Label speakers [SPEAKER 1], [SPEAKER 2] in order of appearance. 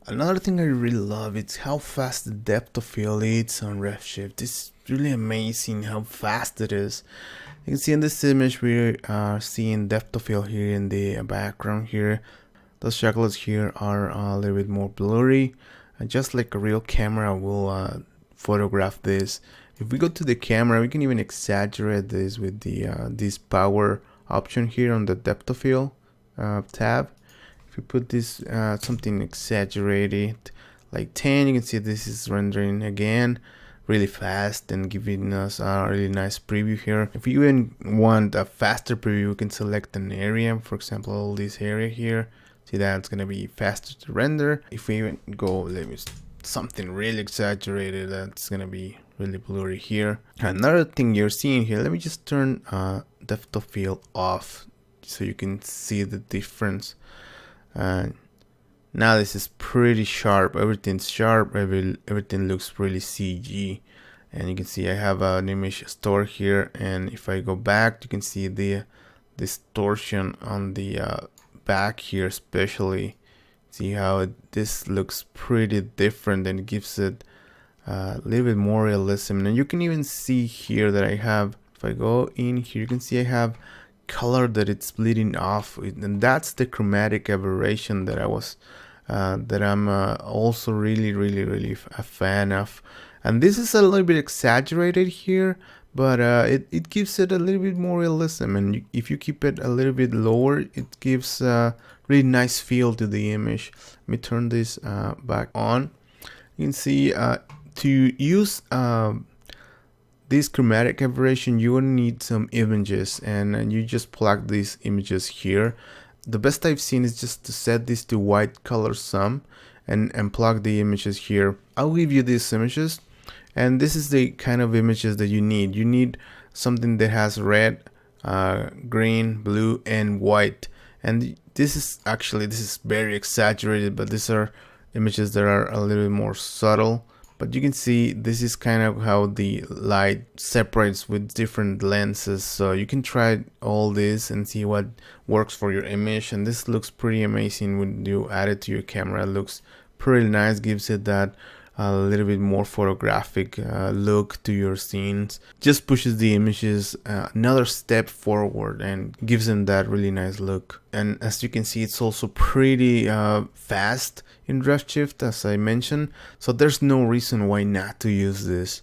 [SPEAKER 1] Another thing I really love is how fast the depth of field is on Redshift. It's really amazing how fast it is. You can see in this image we are seeing depth of field here in the background here. Those chocolates here are a little bit more blurry. Just like a real camera will photograph this. If we go to the camera, we can even exaggerate this with the this power option here on the depth of field tab. If we put this something exaggerated like 10, you can see this is rendering again really fast and giving us a really nice preview here. If you even want a faster preview, we can select an area, for example this area here. See that it's gonna be faster to render. If we even go maybe something really exaggerated, that's gonna be really blurry here. Another thing you're seeing here, let me just turn depth of field off so you can see the difference. Now this is pretty sharp, everything's sharp, everything looks really CG. And you can see I have an image store here, and if I go back you can see the distortion on the back here especially. See how this looks pretty different, and it gives it a little bit more realism. And you can even see here that I have, if I go in here, you can see I have color that it's bleeding off, and that's the chromatic aberration that I'm also really a fan of. And this is a little bit exaggerated here, but it gives it a little bit more realism, and if you keep it a little bit lower, it gives a really nice feel to the image. Let me turn this back on. You can see to use this chromatic aberration, you will need some images, and you just plug these images here. The best I've seen is just to set this to white color sum and plug the images here. I'll give you these images, and this is the kind of images that you need. You need something that has red, green, blue, and white. And this is very exaggerated, but these are images that are a little bit more subtle. But you can see this is kind of how the light separates with different lenses. So you can try all this and see what works for your image. And this looks pretty amazing when you add it to your camera. It looks pretty nice, gives it that a little bit more photographic look to your scenes. Just pushes the images another step forward and gives them that really nice look. And as you can see, it's also pretty fast in Redshift, as I mentioned, so there's no reason why not to use this.